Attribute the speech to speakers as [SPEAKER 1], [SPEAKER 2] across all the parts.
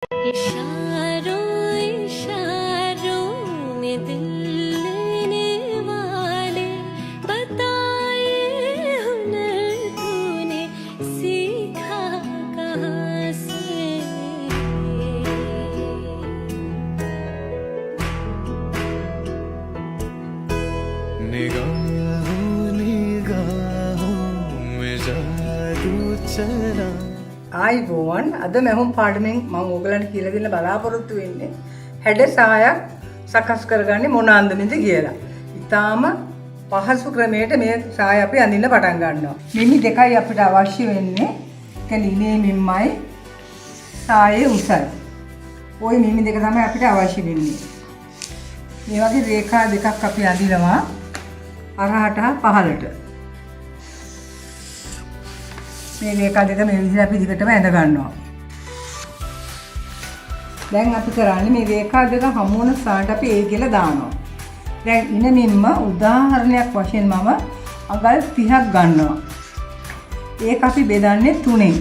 [SPEAKER 1] इशारों इशारों में दिल लेने वाले बताए हुनर तूने सीखा कहाँ से।
[SPEAKER 2] निगाहों निगाहों में जादू चला
[SPEAKER 3] ආයිබෝවන් අද මැහුම් පාඩමෙන් මම ඕගලන්ට කියලා දෙන්න බලාපොරොත්තු වෙන්නේ හැඩ සායක් සකස් කරගන්නේ මොන අන්දමේද කියලා. ඊටාම පහසු ක්‍රමයකට මේ සාය අපි අඳින්න පටන් ගන්නවා. මිමි දෙකයි අපිට අවශ්‍ය වෙන්නේ. කලිනේ මිම්මයි සායේ උසයි. ওই මිමි දෙක තමයි අපිට අවශ්‍ය වෙන්නේ. මේ වගේ රේඛා දෙකක් අපි අඳිනවා අරහට පහළට. මේ රේඛා දෙක මේ විදිහට අපි දිගටම ඇඳ ගන්නවා. දැන් අපි කරන්නේ මේ රේඛා දෙක හමු වන ස්ථානට අපි A කියලා දානවා. දැන් ඉනමින්ම උදාහරණයක් වශයෙන් මම අඟල් 30ක් ගන්නවා. ඒක අපි බෙදන්නේ 3ෙන්.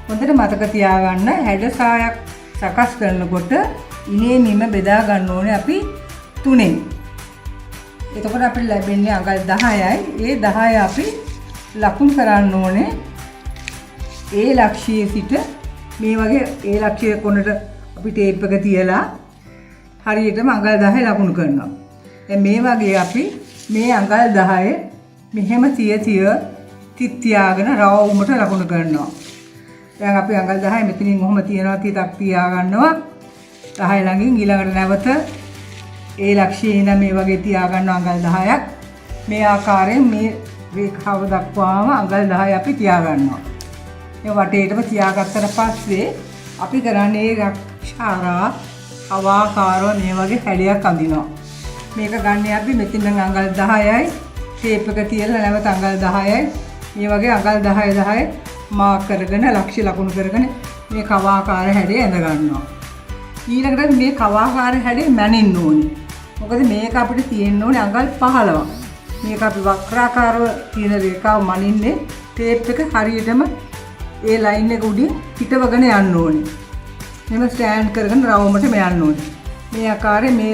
[SPEAKER 3] හොඳට මතක තියාගන්න හැඩ සායක් සකස් කරනකොට ඉනේමින්ම බෙදා ගන්න ඕනේ අපි 3ෙන්. එතකොට අපිට ලැබෙන්නේ අඟල් 10යි. ඒ 10 අපි ලකුණු කරන්න ඕනේ ඒ ලක්ෂයේ සිට මේ වගේ ඒ ලක්ෂයේ කොනට අපි ටේප් එක තියලා හරියටම අඟල් 10 ලකුණු කරනවා. දැන් මේ වගේ අපි මේ අඟල් 10 මෙහෙම තියාගෙන රවුමට ලකුණු කරනවා. දැන් අපි අඟල් 10 මෙතනින් කොහොම තියනවා තිතක් තියා ගන්නවා. 10 ළඟින් ඊළඟට නැවත ඒ ලක්ෂයේ ඉඳන් මේ වගේ තියා ගන්නවා අඟල් 10ක්. මේ ආකාරයෙන් මේ රේඛාව දක්වාම අඟල් 10 අපි තියා ගන්නවා. මේ වටේටම තියාගත්තට පස්සේ අපි කරන්නේ රක්ෂාරා අවාකාරව මේ වගේ හැඩයක් අඳිනවා. මේක ගන්න අපි මෙතන අඟල් 10යි ටේප් එක තියලා නැවත අඟල් 10යි මේ වගේ අඟල් 10 10 මාක් කරගෙන ලක්ෂ්‍ය ලකුණු කරගෙන මේ කවාකාර හැඩය ඇඳ ගන්නවා. ඊළඟට මේ කවාකාර හැඩය මැනින්න ඕනේ. මොකද මේක අපිට තියෙන්න ඕනේ අඟල් 15ක්. මේක අපි වක්‍රාකාරව තියෙන රේඛාව මනින්නේ ටේප් එක හරියටම ඒ ලයින් එක උඩින් පිටවගෙන යන්න ඕනේ. මෙහෙම ස්ටෑන්ඩ් කරගෙන රවුමට යන්න ඕනේ. මේ ආකාරයෙන් මේ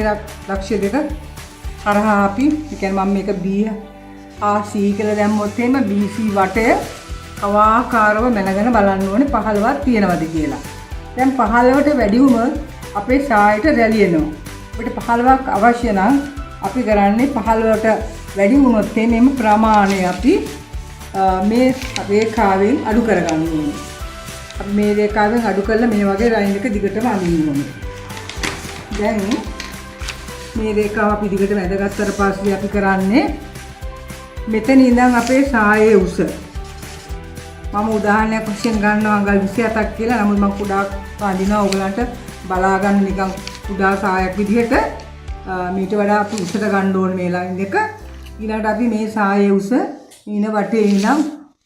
[SPEAKER 3] ලක්ෂ්‍ය දෙක හරහා අපි කියන්නේ මම මේක B C කියලා දැම්මොත් එහෙම BC වටය කවාකාරව මැනගෙන බලන්න ඕනේ 15ක් තියෙනවද කියලා. දැන් 15ට වැඩි වුණොත් අපේ සායට රැලියෙනවා. අපිට 15ක් අවශ්‍ය නම් අපි කරන්නේ 15ට වැඩි වුණොත් එimhe ප්‍රමාණය අපි මේ රේඛාවෙන් අඩු කරගන්න ඕනේ. අපි මේ රේඛාවෙන් අඩු කරලා මේ වගේ ලයින් එක දිගටම අඳින්න ඕනේ. දැන් මේ රේඛාව අපි දිගටම ඇඳගත්තට පස්සේ අපි කරන්නේ මෙතන ඉඳන් අපේ සායේ උස. මම උදාහරණයක් වශයෙන් ගන්නවා අඟල් 27ක් කියලා. නමුත් මම කුඩා අඳිනවා ඕගලන්ට බලා ගන්න නිකන් කුඩා සායක් විදිහට. මීට වඩා අපි උසට ගන්න ඕනේ මේ ලයින් එක. ඊළඟට අපි මේ සායේ උස ඊන වටේ ඉඳන්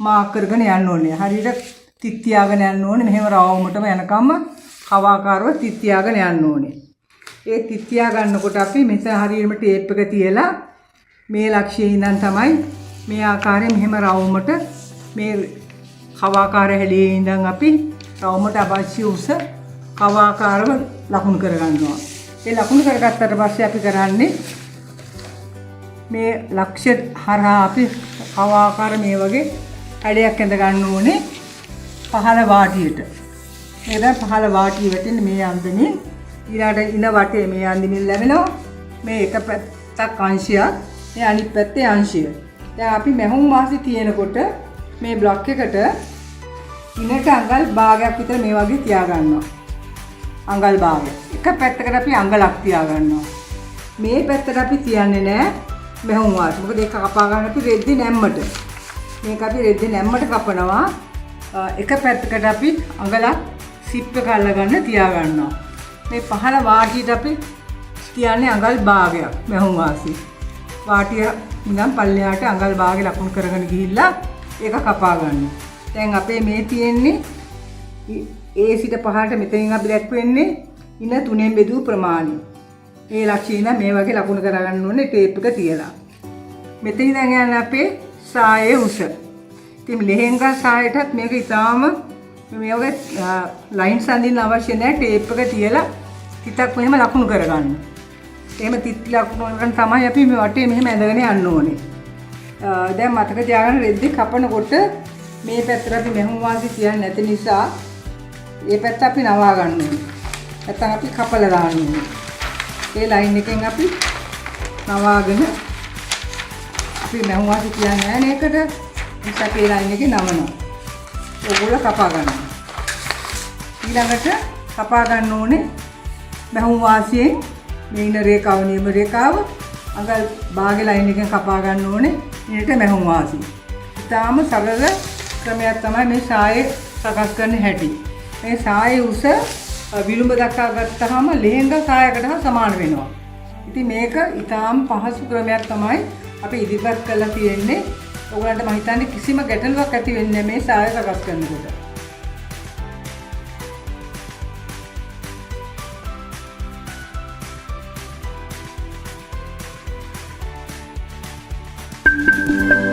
[SPEAKER 3] මාක් කරගෙන යන්න ඕනේ. හරියට තිත් තියාගෙන යන්න ඕනේ. මෙහෙම රවුමටම යනකම් කවාකාරව තිත් තියාගෙන යන්න ඕනේ. ඒ තිත් තියා ගන්නකොට අපි මෙතන හරියටම ටේප් එක තියලා මේ ලක්ෂයේ ඉඳන් තමයි මේ ආකාරයෙන් මෙහෙම රවුමට මේ කවාකාර හැඩයේ ඉඳන් අපි රවුමට අවශ්‍ය උස කවාකාරව ලකුණු කර ගන්නවා. ඒ ලකුණු කරගත්තට පස්සේ අපි කරන්නේ මේ ලක්ෂ්‍ය හරහා අපි කවාකාර මේ වගේ හැඩයක් ඇඳ ගන්න ඕනේ 15 වාටියට. මේ දැන් 15 වාටිය වැටෙන්නේ මේ අන්දමින් ඊළඟට ඉන වටේ මේ අන්දමින් ලැබෙනවා. මේ එක පැත්තක් අංශයක් මේ අනිත් පැත්තේ අංශය. දැන් අපි මැහුම් මාසෙ තියෙනකොට මේ බ්ලොක් එකට ඉනට අඟල් භාගයක් විතර මේ වගේ තියා ගන්නවා. අඟල් භාගය. එක පැත්තකට අපි අඟලක් තියා ගන්නවා. මේ පැත්තට අපි තියන්නේ නැහැ මැහුම් වාස්. මොකද ඒක කපා ගන්න අපි රෙද්දේ නැම්මට. මේක අපි රෙද්දේ නැම්මට කපනවා. එක පැත්තකට අපි අඟලක් සිප් එක අල්ලගන්න තියා ගන්නවා. මේ 15 වාටියට අපි තියන්නේ අඟල් භාගයක් මැහුම් වාසි. වාටිය ඉඳන් පල්ලෙහාට අඟල් භාගය ලකුණු කරගෙන ගිහිල්ලා ඒක කපා ගන්න. දැන් අපේ මේ තියෙන්නේ A සිට 5ට මෙතනින් අපි දැක්වෙන්නේ ඉන 3ෙන් බෙදූ ප්‍රමාණය. මේ ලක්ෂය ඉඳන් මේ වගේ ලකුණු කරගන්න ඕනේ ටේප් එක තියලා. මෙතන ඉඳන් යන අපේ සායේ උස. ඉතින් ලෙහෙංගා සායටත් මේක ඉතාම මේ වගේ ලයින්ස් අඳින්න අවශ්‍ය නැහැ. ටේප් එක තියලා තිතක් මෙහෙම ලකුණු කරගන්න. එහෙම තිත් ලකුණු කරගෙන තමයි අපි මේ වටේ මෙහෙම ඇඳගෙන යන්න ඕනේ. දැන් මතක තියාගන්න රෙද්දේ කපනකොට මේ පැත්තට අපි මෙහෙම වාසි තියන්නේ නැති නිසා මේ පැත්ත අපි නවා ගන්න ඕනේ. නැත්නම් අපි කපලා දාන්න ඕනේ. ඒ ලයින් එකෙන් අපි නවාගෙන අපි මෙහෙම වාසි තියන්නේ නැහැ නේකට. නිසා ඒ ලයින් එකේ නවනවා. ඕගොල්ලෝ කපා ගන්නවා. ඊළඟට කපා ගන්න ඕනේ මෙහෙම වාසියෙන් මේ ඉන රේඛාව නියම රේඛාව අඟල් භාගේ ලයින් එකෙන් කපා ගන්න ඕනේ. ඊට මෙහෙම වාසි. ඊටාම සරල ක්‍රමයක් තමයි මේ සායේ සකස් කරන්න හැටි. මේ සායේ උස විලුඹ දක්වා ගත්තාම ලෙහෙංග සායකට සමාන වෙනවා. ඉතින් මේක ඊටාම පහසු ක්‍රමයක් තමයි අපි ඉදිරිපත් කරලා තියෙන්නේ. ඔයගලන්ට මම හිතන්නේ කිසිම ගැටලුවක් ඇති වෙන්නේ නැහැ මේ සාය සකස් කරනකොට.
[SPEAKER 1] Thank you.